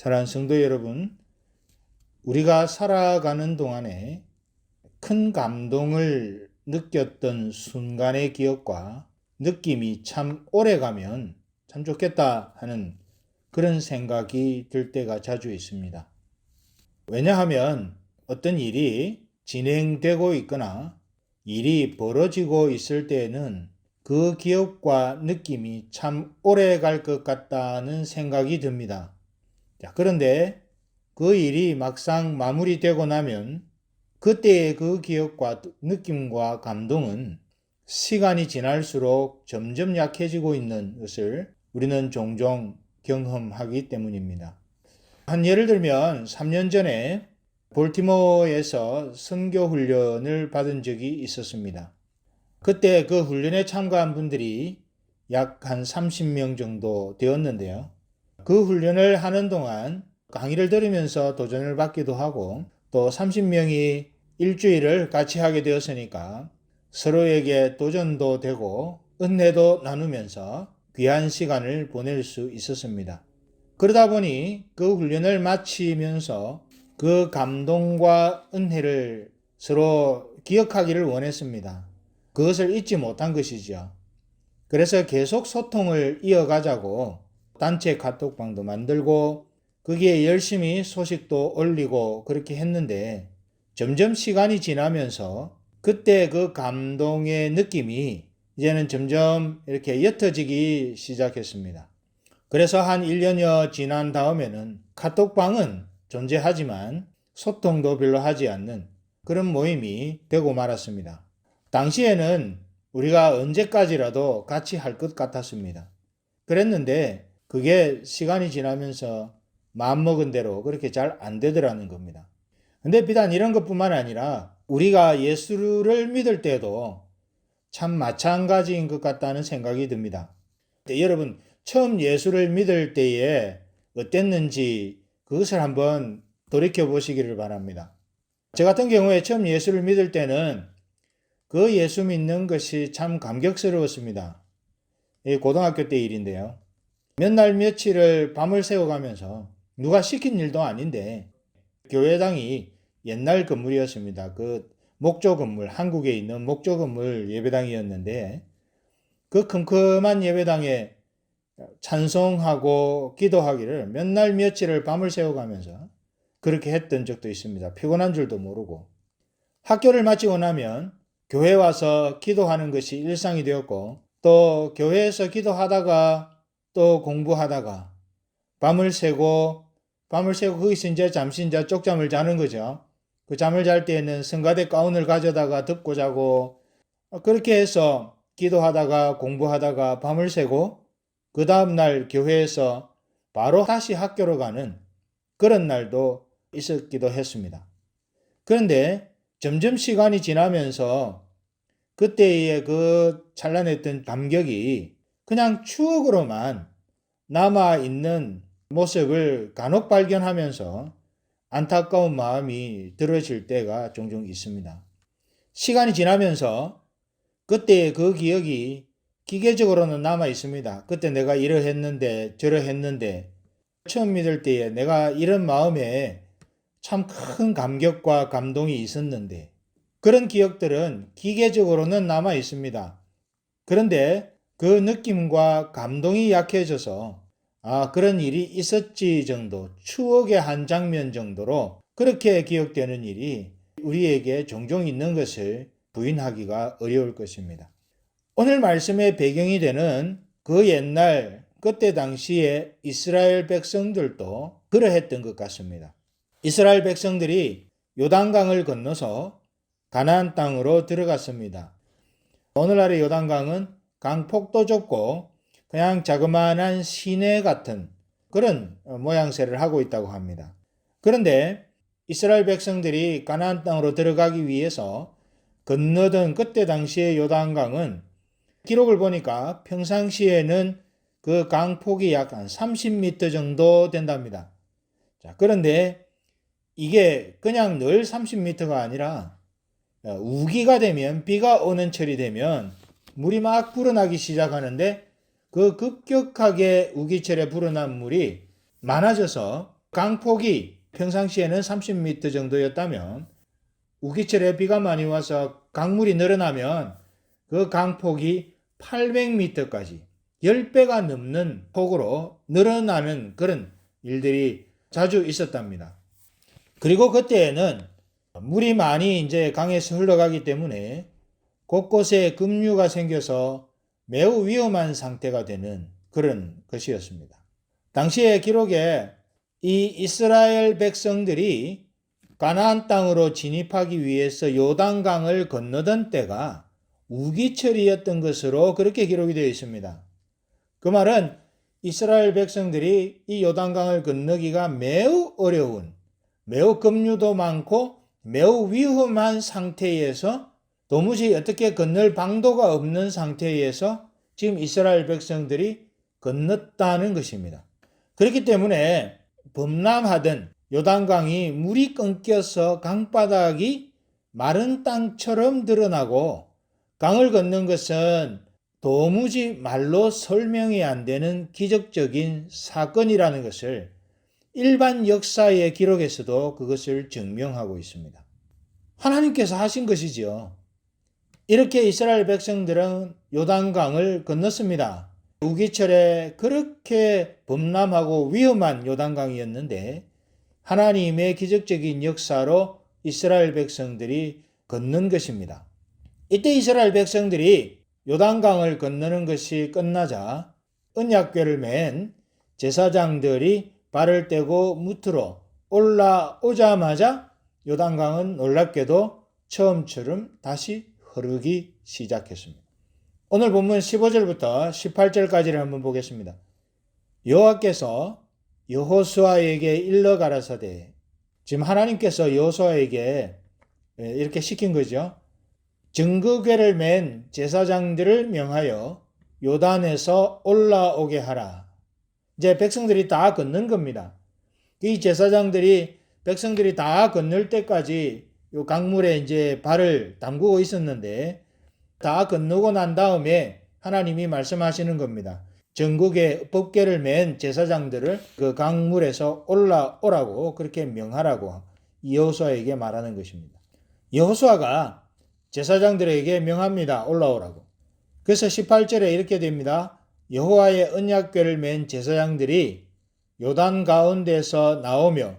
사랑하는 성도 여러분, 우리가 살아가는 동안에 큰 감동을 느꼈던 순간의 기억과 느낌이 참 오래 가면 참 좋겠다 하는 그런 생각이 들 때가 자주 있습니다. 왜냐하면 어떤 일이 진행되고 있거나 일이 벌어지고 있을 때에는 그 기억과 느낌이 참 오래 갈 것 같다는 생각이 듭니다. 그런데 그 일이 막상 마무리되고 나면 그때의 그 기억과 느낌과 감동은 시간이 지날수록 점점 약해지고 있는 것을 우리는 종종 경험하기 때문입니다. 한 예를 들면 3년 전에 볼티모어에서 선교 훈련을 받은 적이 있었습니다. 그때 그 훈련에 참가한 분들이 약 한 30명 정도 되었는데요. 그 훈련을 하는 동안 강의를 들으면서 도전을 받기도 하고 또 30명이 일주일을 같이 하게 되었으니까 서로에게 도전도 되고 은혜도 나누면서 귀한 시간을 보낼 수 있었습니다. 그러다 보니 그 훈련을 마치면서 그 감동과 은혜를 서로 기억하기를 원했습니다. 그것을 잊지 못한 것이죠. 그래서 계속 소통을 이어가자고 단체 카톡방도 만들고 거기에 열심히 소식도 올리고 그렇게 했는데 점점 시간이 지나면서 그때 그 감동의 느낌이 이제는 점점 이렇게 옅어지기 시작했습니다. 그래서 한 1년여 지난 다음에는 카톡방은 존재하지만 소통도 별로 하지 않는 그런 모임이 되고 말았습니다. 당시에는 우리가 언제까지라도 같이 할 것 같았습니다. 그랬는데 그게 시간이 지나면서 마음먹은 대로 그렇게 잘 안 되더라는 겁니다. 근데 비단 이런 것뿐만 아니라 우리가 예수를 믿을 때도 참 마찬가지인 것 같다는 생각이 듭니다. 여러분, 처음 예수를 믿을 때에 어땠는지 그것을 한번 돌이켜 보시기를 바랍니다. 저 같은 경우에 처음 예수를 믿을 때는 그 예수 믿는 것이 참 감격스러웠습니다. 고등학교 때 일인데요. 몇 날 며칠을 밤을 새워가면서 누가 시킨 일도 아닌데 교회당이 옛날 건물이었습니다. 그 목조 건물, 한국에 있는 목조 건물 예배당이었는데 그 컴컴한 예배당에 찬송하고 기도하기를 몇 날 며칠을 밤을 새워가면서 그렇게 했던 적도 있습니다. 피곤한 줄도 모르고. 학교를 마치고 나면 교회 와서 기도하는 것이 일상이 되었고 또 교회에서 기도하다가 또 공부하다가 밤을 새고 거기서 이제 잠시 이제 쪽잠을 자는 거죠. 그 잠을 잘 때에는 성가대 가운을 가져다가 덮고 자고 그렇게 해서 기도하다가 공부하다가 밤을 새고 그 다음날 교회에서 바로 다시 학교로 가는 그런 날도 있었기도 했습니다. 그런데 점점 시간이 지나면서 그때의 그 찬란했던 감격이 그냥 추억으로만 남아있는 모습을 간혹 발견하면서 안타까운 마음이 들어질 때가 종종 있습니다. 시간이 지나면서 그때의 그 기억이 기계적으로는 남아 있습니다. 그때 내가 이러했는데 저러했는데 처음 믿을 때에 내가 이런 마음에 참 큰 감격과 감동이 있었는데 그런 기억들은 기계적으로는 남아 있습니다. 그런데 그 느낌과 감동이 약해져서 그런 일이 있었지 정도, 추억의 한 장면 정도로 그렇게 기억되는 일이 우리에게 종종 있는 것을 부인하기가 어려울 것입니다. 오늘 말씀의 배경이 되는 그 옛날 그때 당시에 이스라엘 백성들도 그러했던 것 같습니다. 이스라엘 백성들이 요단강을 건너서 가나안 땅으로 들어갔습니다. 오늘날의 요단강은 강폭도 좁고 그냥 자그마한 시내 같은 그런 모양새를 하고 있다고 합니다. 그런데 이스라엘 백성들이 가나안 땅으로 들어가기 위해서 건너던 그때 당시의 요단강은 기록을 보니까 평상시에는 그 강폭이 약 한 30m 정도 된답니다. 자, 그런데 이게 그냥 늘 30m가 아니라 우기가 되면 비가 오는 철이 되면 물이 막 불어나기 시작하는데 그 급격하게 우기철에 불어난 물이 많아져서 강폭이 평상시에는 30m 정도였다면 우기철에 비가 많이 와서 강물이 늘어나면 그 강폭이 800m까지 10배가 넘는 폭으로 늘어나는 그런 일들이 자주 있었답니다. 그리고 그때에는 물이 많이 이제 강에서 흘러가기 때문에 곳곳에 급류가 생겨서 매우 위험한 상태가 되는 그런 것이었습니다. 당시의 기록에 이 이스라엘 백성들이 가나안 땅으로 진입하기 위해서 요단강을 건너던 때가 우기철이었던 것으로 그렇게 기록이 되어 있습니다. 그 말은 이스라엘 백성들이 이 요단강을 건너기가 매우 어려운, 매우 급류도 많고 매우 위험한 상태에서 도무지 어떻게 건널 방도가 없는 상태에서 지금 이스라엘 백성들이 건넜다는 것입니다. 그렇기 때문에 범람하던 요단강이 물이 끊겨서 강바닥이 마른 땅처럼 드러나고 강을 걷는 것은 도무지 말로 설명이 안 되는 기적적인 사건이라는 것을 일반 역사의 기록에서도 그것을 증명하고 있습니다. 하나님께서 하신 것이지요. 이렇게 이스라엘 백성들은 요단강을 건넜습니다. 우기철에 그렇게 범람하고 위험한 요단강이었는데 하나님의 기적적인 역사로 이스라엘 백성들이 건넌 것입니다. 이때 이스라엘 백성들이 요단강을 건너는 것이 끝나자 언약궤를 맨 제사장들이 발을 떼고 무트로 올라오자마자 요단강은 놀랍게도 처음처럼 다시 흐르기 시작했습니다. 오늘 본문 15절부터 18절까지를 한번 보겠습니다. 여호와께서 여호수아에게 일러 가라사대, 지금 하나님께서 여호수아에게 이렇게 시킨 거죠. 증거궤를 맨 제사장들을 명하여 요단에서 올라오게 하라. 이제 백성들이 다 건넌 겁니다. 이 제사장들이 백성들이 다 건널 때까지 요 강물에 이제 발을 담그고 있었는데 다 건너고 난 다음에 하나님이 말씀하시는 겁니다. 전국의 법궤를 맨 제사장들을 그 강물에서 올라오라고 그렇게 명하라고 여호수아에게 말하는 것입니다. 여호수아가 제사장들에게 명합니다. 올라오라고. 그래서 18절에 이렇게 됩니다. 여호와의 언약궤를 맨 제사장들이 요단 가운데서 나오며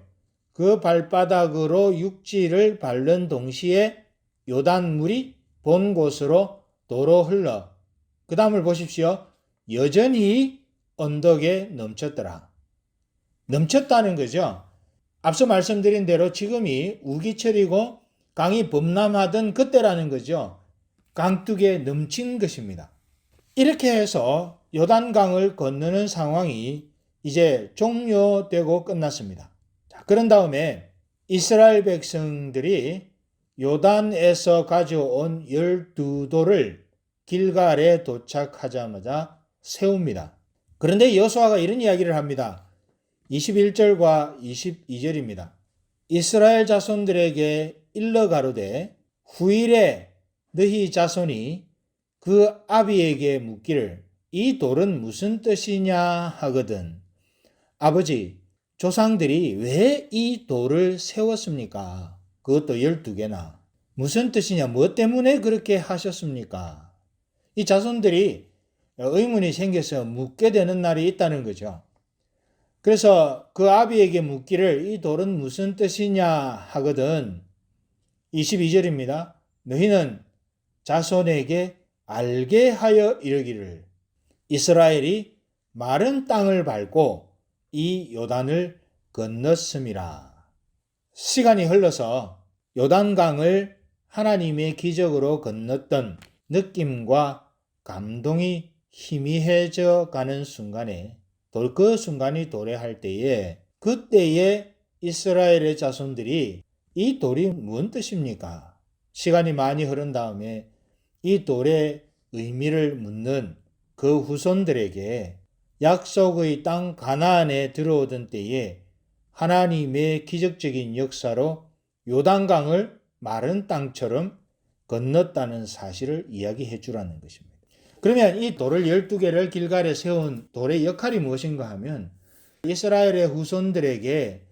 그 발바닥으로 육지를 밟는 동시에 요단물이 본 곳으로 도로 흘러, 그 다음을 보십시오. 여전히 언덕에 넘쳤더라. 넘쳤다는 거죠. 앞서 말씀드린 대로 지금이 우기철이고 강이 범람하던 그때라는 거죠. 강둑에 넘친 것입니다. 이렇게 해서 요단강을 건너는 상황이 이제 종료되고 끝났습니다. 자, 그런 다음에 이스라엘 백성들이 요단에서 가져온 12돌을 길갈에 도착하자마자 세웁니다. 그런데 여호수아가 이런 이야기를 합니다. 21절과 22절입니다. 이스라엘 자손들에게 일러 가로되 후일에 너희 자손이 그 아비에게 묻기를 이 돌은 무슨 뜻이냐 하거든. 아버지, 조상들이 왜 이 돌을 세웠습니까? 그것도 12개나. 무슨 뜻이냐? 뭐 때문에 그렇게 하셨습니까? 이 자손들이 의문이 생겨서 묻게 되는 날이 있다는 거죠. 그래서 그 아비에게 묻기를 이 돌은 무슨 뜻이냐 하거든. 22절입니다. 너희는 자손에게 알게 하여 이르기를 이스라엘이 마른 땅을 밟고 이 요단을 건넜음이라. 시간이 흘러서 요단강을 하나님의 기적으로 건넜던 느낌과 감동이 희미해져 가는 순간에 그 순간이 도래할 때에 그때에 이스라엘의 자손들이 이 돌이 무슨 뜻입니까? 시간이 많이 흐른 다음에 이 돌의 의미를 묻는 그 후손들에게 약속의 땅 가나안에 들어오던 때에 하나님의 기적적인 역사로 요단강을 마른 땅처럼 건넜다는 사실을 이야기해 주라는 것입니다. 그러면 이 돌을 12개를 길갈에 세운 돌의 역할이 무엇인가 하면 이스라엘의 후손들에게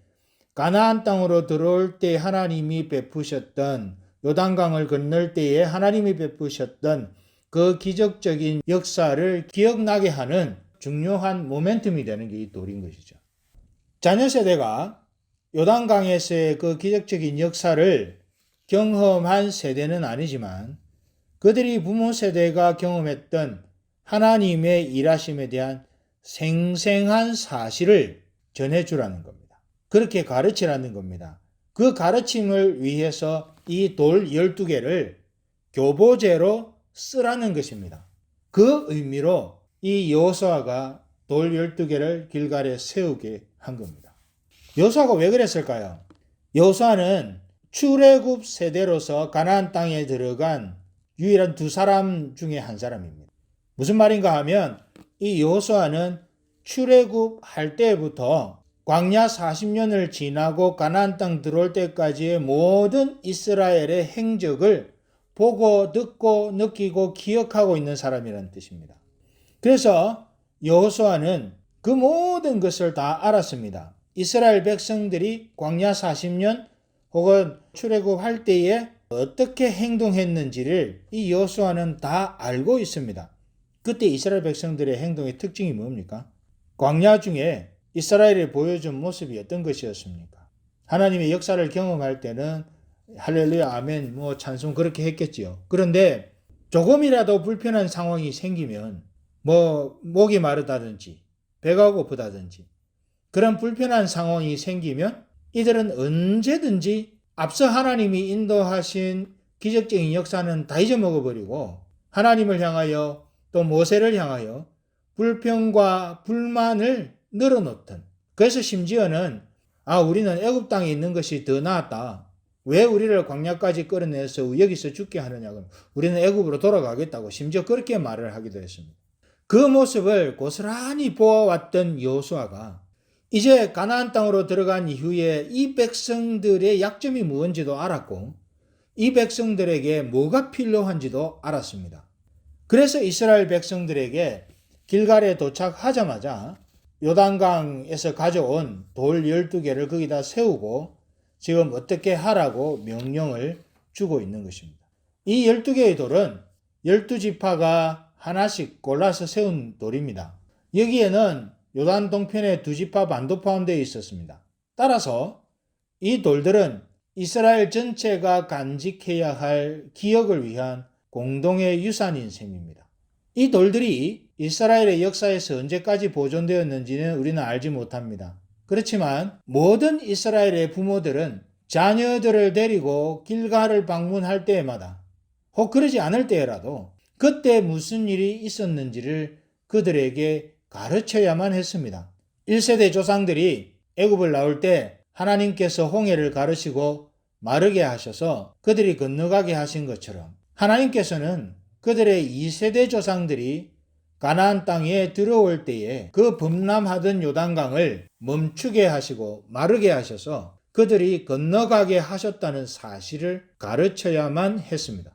가나안 땅으로 들어올 때 하나님이 베푸셨던, 요단강을 건널 때에 하나님이 베푸셨던 그 기적적인 역사를 기억나게 하는 중요한 모멘텀이 되는 게 이 돌인 것이죠. 자녀 세대가 요단강에서의 그 기적적인 역사를 경험한 세대는 아니지만 그들이 부모 세대가 경험했던 하나님의 일하심에 대한 생생한 사실을 전해주라는 겁니다. 그렇게 가르치라는 겁니다. 그 가르침을 위해서 이 돌 12개를 교보제로 쓰라는 것입니다. 그 의미로 이 여호수아가 돌 12개를 길갈에 세우게 한 겁니다. 여호수아가 왜 그랬을까요? 여호수아는 출애굽 세대로서 가나안 땅에 들어간 유일한 두 사람 중에 한 사람입니다. 무슨 말인가 하면 이 여호수아는 출애굽할 때부터 광야 40년을 지나고 가나안 땅 들어올 때까지의 모든 이스라엘의 행적을 보고 듣고 느끼고 기억하고 있는 사람이라는 뜻입니다. 그래서 여호수아는 그 모든 것을 다 알았습니다. 이스라엘 백성들이 광야 40년 혹은 출애굽할 때에 어떻게 행동했는지를 이 여호수아는 다 알고 있습니다. 그때 이스라엘 백성들의 행동의 특징이 뭡니까? 광야 중에 이스라엘이 보여준 모습이 어떤 것이었습니까? 하나님의 역사를 경험할 때는 할렐루야 아멘 찬송 그렇게 했겠지요. 그런데 조금이라도 불편한 상황이 생기면 목이 마르다든지 배가 고프다든지 그런 불편한 상황이 생기면 이들은 언제든지 앞서 하나님이 인도하신 기적적인 역사는 다 잊어먹어버리고 하나님을 향하여 또 모세를 향하여 불평과 불만을 늘어놓던, 그래서 심지어는 우리는 애굽 땅에 있는 것이 더 나았다. 왜 우리를 광야까지 끌어내서 여기서 죽게 하느냐고, 우리는 애굽으로 돌아가겠다고 심지어 그렇게 말을 하기도 했습니다. 그 모습을 고스란히 보아왔던 여호수아가 이제 가나안 땅으로 들어간 이후에 이 백성들의 약점이 무엇인지도 알았고 이 백성들에게 뭐가 필요한지도 알았습니다. 그래서 이스라엘 백성들에게 길갈에 도착하자마자 요단강에서 가져온 돌 12개를 거기다 세우고 지금 어떻게 하라고 명령을 주고 있는 것입니다. 이 12개의 돌은 12지파가 하나씩 골라서 세운 돌입니다. 여기에는 요단 동편의 2지파 반도 포함되어 있었습니다. 따라서 이 돌들은 이스라엘 전체가 간직해야 할 기억을 위한 공동의 유산인 셈입니다. 이 돌들이 이스라엘의 역사에서 언제까지 보존되었는지는 우리는 알지 못합니다. 그렇지만 모든 이스라엘의 부모들은 자녀들을 데리고 길갈을 방문할 때마다 혹 그러지 않을 때라도 그때 무슨 일이 있었는지를 그들에게 가르쳐야만 했습니다. 1세대 조상들이 애굽을 나올 때 하나님께서 홍해를 가르시고 마르게 하셔서 그들이 건너가게 하신 것처럼 하나님께서는 그들의 2세대 조상들이 가나안 땅에 들어올 때에 그 범람하던 요단강을 멈추게 하시고 마르게 하셔서 그들이 건너가게 하셨다는 사실을 가르쳐야만 했습니다.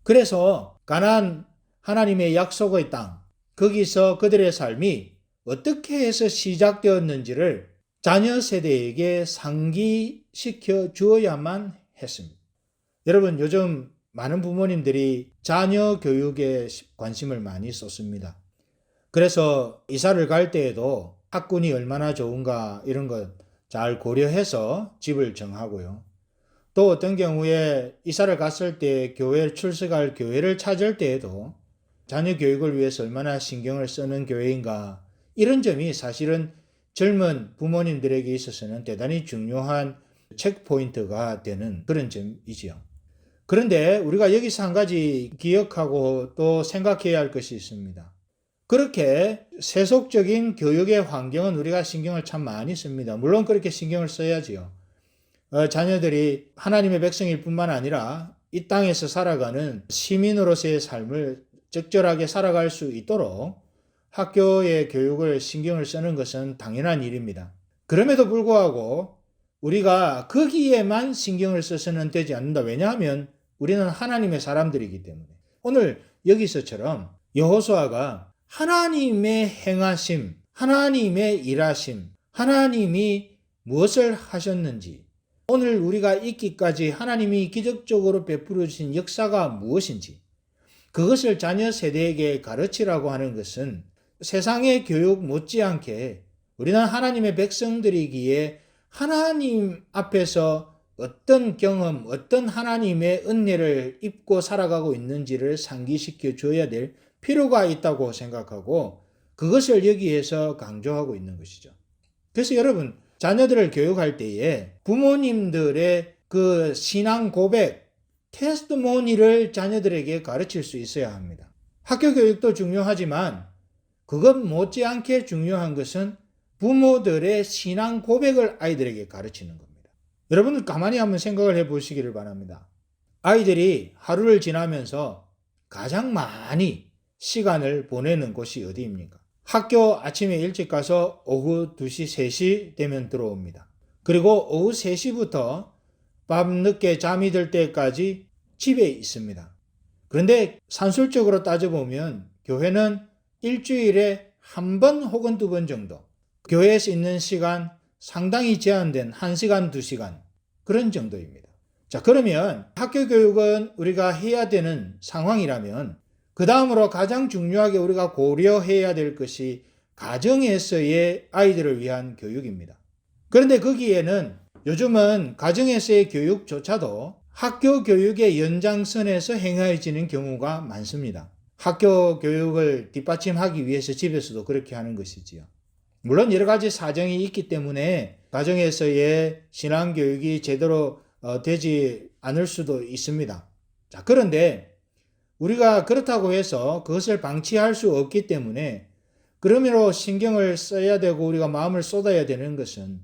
그래서 가나안 하나님의 약속의 땅, 거기서 그들의 삶이 어떻게 해서 시작되었는지를 자녀 세대에게 상기시켜 주어야만 했습니다. 여러분, 요즘 많은 부모님들이 자녀 교육에 관심을 많이 쏟습니다. 그래서 이사를 갈 때에도 학군이 얼마나 좋은가 이런 것 잘 고려해서 집을 정하고요. 또 어떤 경우에 이사를 갔을 때 교회를 출석할 교회를 찾을 때에도 자녀 교육을 위해서 얼마나 신경을 쓰는 교회인가 이런 점이 사실은 젊은 부모님들에게 있어서는 대단히 중요한 체크포인트가 되는 그런 점이지요. 그런데 우리가 여기서 한 가지 기억하고 또 생각해야 할 것이 있습니다. 그렇게 세속적인 교육의 환경은 우리가 신경을 참 많이 씁니다. 물론 그렇게 신경을 써야지요. 자녀들이 하나님의 백성일 뿐만 아니라 이 땅에서 살아가는 시민으로서의 삶을 적절하게 살아갈 수 있도록 학교의 교육을 신경을 쓰는 것은 당연한 일입니다. 그럼에도 불구하고 우리가 거기에만 신경을 써서는 되지 않는다. 왜냐하면 우리는 하나님의 사람들이기 때문에. 오늘 여기서처럼 여호수아가 하나님의 행하심, 하나님의 일하심, 하나님이 무엇을 하셨는지, 오늘 우리가 있기까지 하나님이 기적적으로 베풀어 주신 역사가 무엇인지, 그것을 자녀 세대에게 가르치라고 하는 것은 세상의 교육 못지않게 우리는 하나님의 백성들이기에 하나님 앞에서 어떤 경험, 어떤 하나님의 은혜를 입고 살아가고 있는지를 상기시켜 줘야 될 필요가 있다고 생각하고 그것을 여기에서 강조하고 있는 것이죠. 그래서 여러분, 자녀들을 교육할 때에 부모님들의 그 신앙 고백, 테스트모니를 자녀들에게 가르칠 수 있어야 합니다. 학교 교육도 중요하지만 그것 못지않게 중요한 것은 부모들의 신앙 고백을 아이들에게 가르치는 겁니다. 여러분들 가만히 한번 생각을 해 보시기를 바랍니다. 아이들이 하루를 지나면서 가장 많이 시간을 보내는 곳이 어디입니까? 학교 아침에 일찍 가서 오후 2시, 3시 되면 들어옵니다. 그리고 오후 3시부터 밤 늦게 잠이 들 때까지 집에 있습니다. 그런데 산술적으로 따져보면 교회는 일주일에 한 번 혹은 2번 정도, 교회에서 있는 시간 상당히 제한된 1시간, 2시간 그런 정도입니다. 자, 그러면 학교 교육은 우리가 해야 되는 상황이라면 그 다음으로 가장 중요하게 우리가 고려해야 될 것이 가정에서의 아이들을 위한 교육입니다. 그런데 거기에는 요즘은 가정에서의 교육조차도 학교 교육의 연장선에서 행해지는 경우가 많습니다. 학교 교육을 뒷받침하기 위해서 집에서도 그렇게 하는 것이지요. 물론 여러 가지 사정이 있기 때문에 가정에서의 신앙교육이 제대로 되지 않을 수도 있습니다. 자, 그런데 우리가 그렇다고 해서 그것을 방치할 수 없기 때문에 그러므로 신경을 써야 되고 우리가 마음을 쏟아야 되는 것은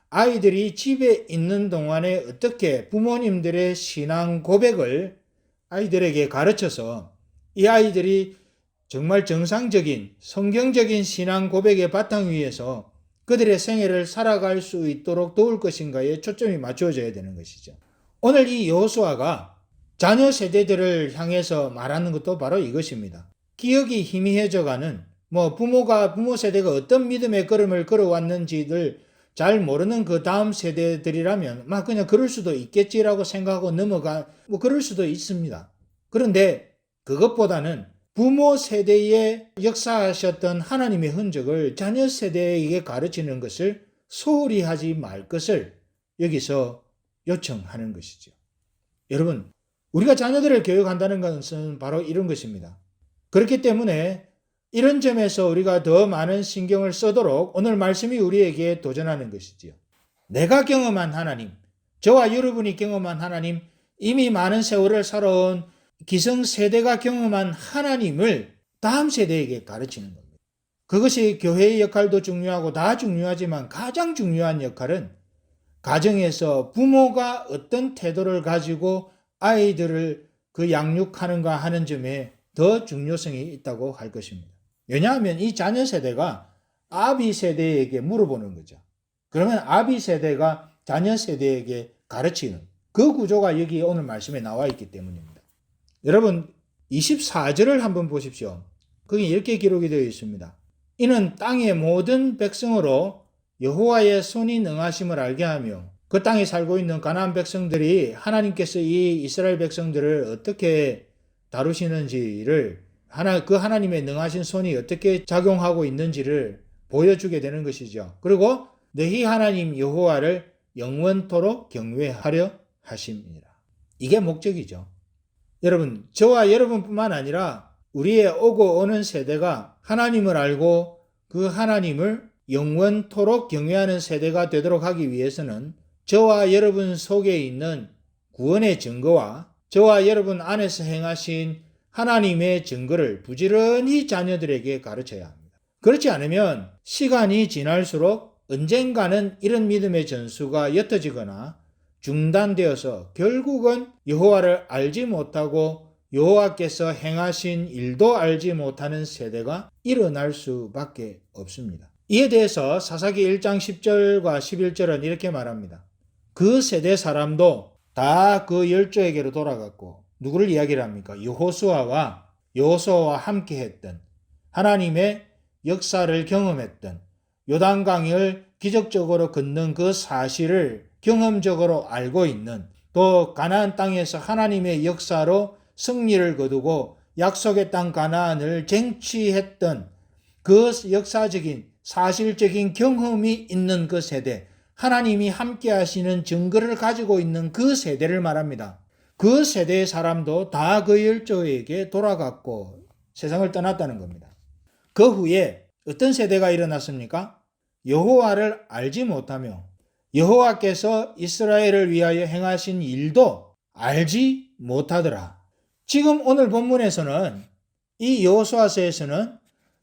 아이들이 집에 있는 동안에 어떻게 부모님들의 신앙 고백을 아이들에게 가르쳐서 이 아이들이 정말 정상적인 성경적인 신앙 고백의 바탕 위에서 그들의 생애를 살아갈 수 있도록 도울 것인가에 초점이 맞춰져야 되는 것이죠. 오늘 이 여호수아가 자녀 세대들을 향해서 말하는 것도 바로 이것입니다. 기억이 희미해져가는 부모 세대가 어떤 믿음의 걸음을 걸어왔는지를 잘 모르는 그 다음 세대들이라면 그냥 그럴 수도 있겠지라고 생각하고 그럴 수도 있습니다. 그런데 그것보다는 부모 세대에 역사하셨던 하나님의 흔적을 자녀 세대에게 가르치는 것을 소홀히 하지 말 것을 여기서 요청하는 것이죠. 여러분, 우리가 자녀들을 교육한다는 것은 바로 이런 것입니다. 그렇기 때문에 이런 점에서 우리가 더 많은 신경을 쓰도록 오늘 말씀이 우리에게 도전하는 것이지요. 내가 경험한 하나님, 저와 여러분이 경험한 하나님, 이미 많은 세월을 살아온 기성세대가 경험한 하나님을 다음 세대에게 가르치는 겁니다. 그것이 교회의 역할도 중요하고 다 중요하지만 가장 중요한 역할은 가정에서 부모가 어떤 태도를 가지고 아이들을 그 양육하는가 하는 점에 더 중요성이 있다고 할 것입니다. 왜냐하면 이 자녀 세대가 아비 세대에게 물어보는 거죠. 그러면 아비 세대가 자녀 세대에게 가르치는 그 구조가 여기 오늘 말씀에 나와 있기 때문입니다. 여러분 24절을 한번 보십시오. 거기 이렇게 기록이 되어 있습니다. 이는 땅의 모든 백성으로 여호와의 손이 능하심을 알게 하며 그 땅에 살고 있는 가나안 백성들이 하나님께서 이 이스라엘 백성들을 어떻게 다루시는지를 그 하나님의 능하신 손이 어떻게 작용하고 있는지를 보여주게 되는 것이죠. 그리고 너희 하나님 여호와를 영원토록 경외하려 하심이라. 이게 목적이죠. 여러분, 저와 여러분뿐만 아니라 우리의 오고 오는 세대가 하나님을 알고 그 하나님을 영원토록 경외하는 세대가 되도록 하기 위해서는 저와 여러분 속에 있는 구원의 증거와 저와 여러분 안에서 행하신 하나님의 증거를 부지런히 자녀들에게 가르쳐야 합니다. 그렇지 않으면 시간이 지날수록 언젠가는 이런 믿음의 전수가 옅어지거나 중단되어서 결국은 여호와를 알지 못하고 여호와께서 행하신 일도 알지 못하는 세대가 일어날 수밖에 없습니다. 이에 대해서 사사기 1장 10절과 11절은 이렇게 말합니다. 그 세대 사람도 다 그 열조에게로 돌아갔고 누구를 이야기를 합니까? 여호수아와 함께 했던 하나님의 역사를 경험했던 요단강을 기적적으로 걷는 그 사실을 경험적으로 알고 있는, 또 가나안 땅에서 하나님의 역사로 승리를 거두고 약속의 땅 가나안을 쟁취했던 그 역사적인 사실적인 경험이 있는 그 세대, 하나님이 함께 하시는 증거를 가지고 있는 그 세대를 말합니다. 그 세대의 사람도 다 그 열조에게 돌아갔고 세상을 떠났다는 겁니다. 그 후에 어떤 세대가 일어났습니까? 여호와를 알지 못하며 여호와께서 이스라엘을 위하여 행하신 일도 알지 못하더라. 지금 오늘 본문에서는, 이 여호수아서에서는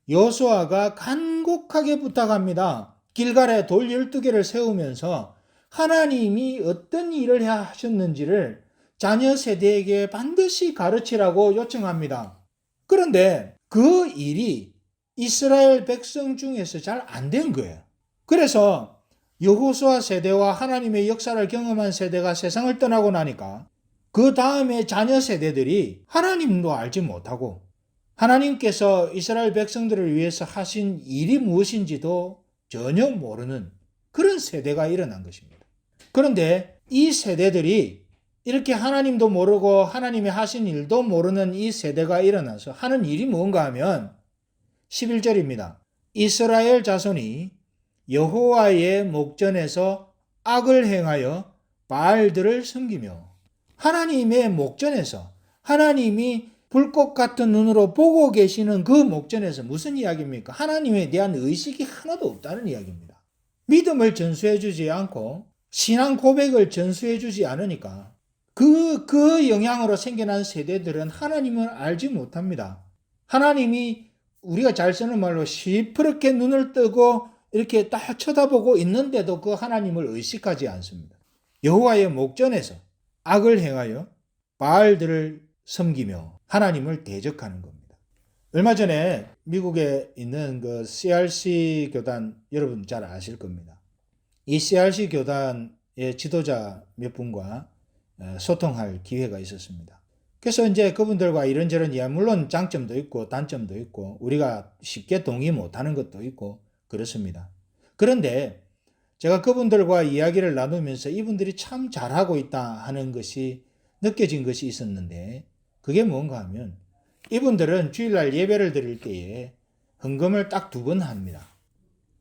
여호수아가 간곡하게 부탁합니다. 길갈에 돌 12개를 세우면서 하나님이 어떤 일을 하셨는지를 자녀 세대에게 반드시 가르치라고 요청합니다. 그런데 그 일이 이스라엘 백성 중에서 잘 안 된 거예요. 그래서 여호수아 세대와 하나님의 역사를 경험한 세대가 세상을 떠나고 나니까 그 다음에 자녀 세대들이 하나님도 알지 못하고 하나님께서 이스라엘 백성들을 위해서 하신 일이 무엇인지도 전혀 모르는 그런 세대가 일어난 것입니다. 그런데 이 세대들이 이렇게 하나님도 모르고 하나님이 하신 일도 모르는 이 세대가 일어나서 하는 일이 뭔가 하면 11절입니다. 이스라엘 자손이 여호와의 목전에서 악을 행하여 바알들을 섬기며, 하나님의 목전에서, 하나님이 불꽃 같은 눈으로 보고 계시는 그 목전에서 무슨 이야기입니까? 하나님에 대한 의식이 하나도 없다는 이야기입니다. 믿음을 전수해 주지 않고 신앙 고백을 전수해 주지 않으니까 그 영향으로 생겨난 세대들은 하나님을 알지 못합니다. 하나님이 우리가 잘 쓰는 말로 시퍼렇게 눈을 뜨고 이렇게 딱 쳐다보고 있는데도 그 하나님을 의식하지 않습니다. 여호와의 목전에서 악을 행하여 바알들을 섬기며 하나님을 대적하는 겁니다. 얼마 전에 미국에 있는 그 CRC 교단, 여러분 잘 아실 겁니다. 이 CRC 교단의 지도자 몇 분과 소통할 기회가 있었습니다. 그래서 이제 그분들과 이런저런 이야기, 물론 장점도 있고 단점도 있고 우리가 쉽게 동의 못하는 것도 있고 그렇습니다. 그런데 제가 그분들과 이야기를 나누면서 이분들이 참 잘하고 있다 하는 것이 느껴진 것이 있었는데, 그게 뭔가 하면 이분들은 주일날 예배를 드릴 때에 헌금을 딱 2번 합니다.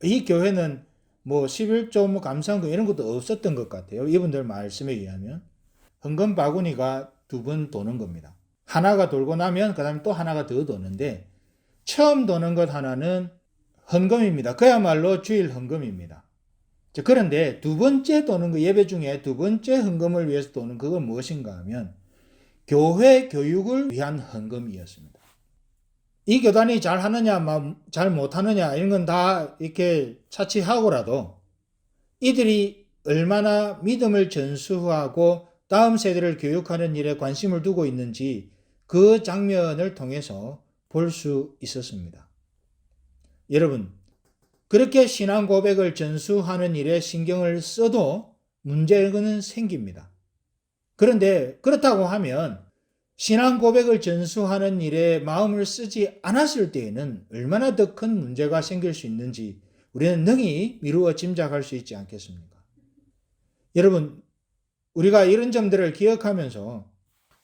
이 교회는 뭐 11조 뭐 감사헌금 이런 것도 없었던 것 같아요. 이분들 말씀에 의하면 헌금 바구니가 2번 도는 겁니다. 하나가 돌고 나면 그 다음에 또 하나가 더 도는데, 처음 도는 것 하나는 헌금입니다. 그야말로 주일 헌금입니다. 그런데 2번째 도는 거, 예배 중에 2번째 헌금을 위해서 도는 그건 무엇인가 하면 교회 교육을 위한 헌금이었습니다. 이 교단이 잘 하느냐 잘 못하느냐 이런 건 다 이렇게 차치하고라도 이들이 얼마나 믿음을 전수하고 다음 세대를 교육하는 일에 관심을 두고 있는지 그 장면을 통해서 볼 수 있었습니다. 여러분, 그렇게 신앙 고백을 전수하는 일에 신경을 써도 문제는 생깁니다. 그런데 그렇다고 하면 신앙 고백을 전수하는 일에 마음을 쓰지 않았을 때에는 얼마나 더 큰 문제가 생길 수 있는지 우리는 능히 미루어 짐작할 수 있지 않겠습니까? 여러분, 우리가 이런 점들을 기억하면서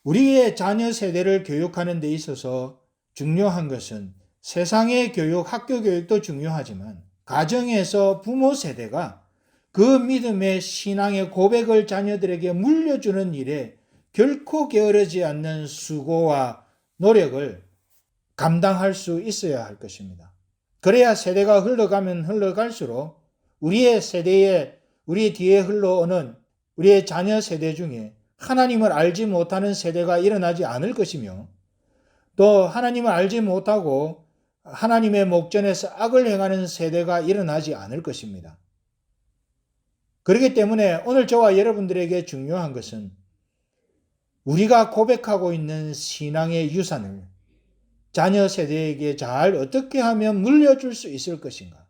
우리의 자녀 세대를 교육하는 데 있어서 중요한 것은 세상의 교육, 학교 교육도 중요하지만 가정에서 부모 세대가 그 믿음의 신앙의 고백을 자녀들에게 물려주는 일에 결코 게으르지 않는 수고와 노력을 감당할 수 있어야 할 것입니다. 그래야 세대가 흘러가면 흘러갈수록 우리의 세대에, 우리 뒤에 흘러오는 우리의 자녀 세대 중에 하나님을 알지 못하는 세대가 일어나지 않을 것이며, 또 하나님을 알지 못하고 하나님의 목전에서 악을 행하는 세대가 일어나지 않을 것입니다. 그렇기 때문에 오늘 저와 여러분들에게 중요한 것은 우리가 고백하고 있는 신앙의 유산을 자녀 세대에게 잘 어떻게 하면 물려줄 수 있을 것인가.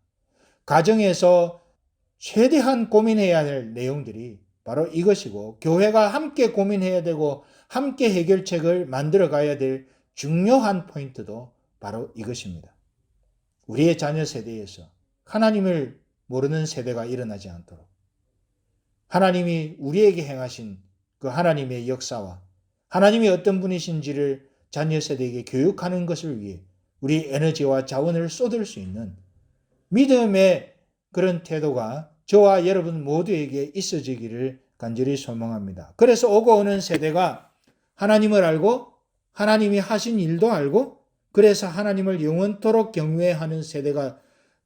가정에서 최대한 고민해야 할 내용들이 바로 이것이고, 교회가 함께 고민해야 되고 함께 해결책을 만들어 가야 될 중요한 포인트도 바로 이것입니다. 우리의 자녀 세대에서 하나님을 모르는 세대가 일어나지 않도록 하나님이 우리에게 행하신 그 하나님의 역사와 하나님이 어떤 분이신지를 자녀 세대에게 교육하는 것을 위해 우리 에너지와 자원을 쏟을 수 있는 믿음의 그런 태도가 저와 여러분 모두에게 있어지기를 간절히 소망합니다. 그래서 오고 오는 세대가 하나님을 알고 하나님이 하신 일도 알고 그래서 하나님을 영원토록 경외하는 세대가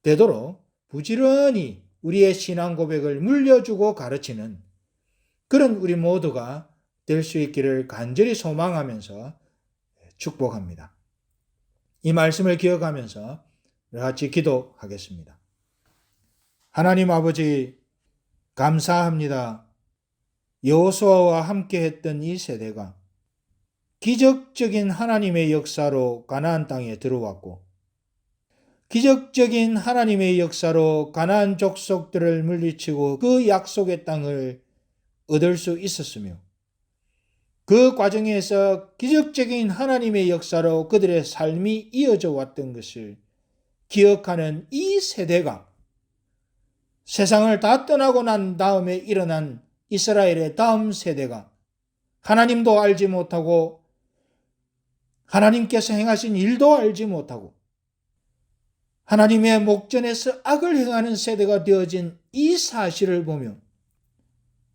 되도록 부지런히 우리의 신앙 고백을 물려주고 가르치는 그런 우리 모두가 될 수 있기를 간절히 소망하면서 축복합니다. 이 말씀을 기억하면서 같이 기도하겠습니다. 하나님 아버지 감사합니다. 여호수아와 함께 했던 이 세대가 기적적인 하나님의 역사로 가나안 땅에 들어왔고 기적적인 하나님의 역사로 가나안 족속들을 물리치고 그 약속의 땅을 얻을 수 있었으며 그 과정에서 기적적인 하나님의 역사로 그들의 삶이 이어져 왔던 것을 기억하는 이 세대가 세상을 다 떠나고 난 다음에 일어난 이스라엘의 다음 세대가 하나님도 알지 못하고 하나님께서 행하신 일도 알지 못하고 하나님의 목전에서 악을 행하는 세대가 되어진 이 사실을 보며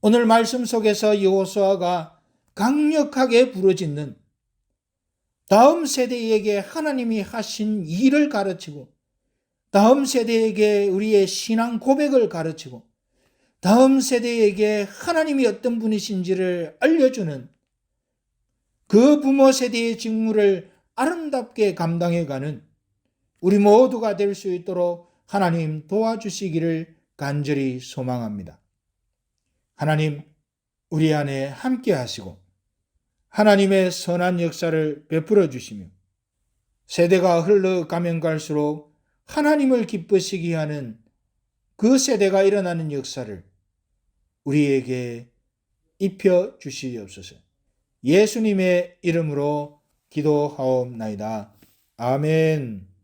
오늘 말씀 속에서 여호수아가 강력하게 부르짖는 다음 세대에게 하나님이 하신 일을 가르치고 다음 세대에게 우리의 신앙 고백을 가르치고 다음 세대에게 하나님이 어떤 분이신지를 알려주는 그 부모 세대의 직무를 아름답게 감당해가는 우리 모두가 될 수 있도록 하나님 도와주시기를 간절히 소망합니다. 하나님 우리 안에 함께 하시고 하나님의 선한 역사를 베풀어 주시며 세대가 흘러가면 갈수록 하나님을 기쁘시게 하는 그 세대가 일어나는 역사를 우리에게 입혀 주시옵소서. 예수님의 이름으로 기도하옵나이다. 아멘.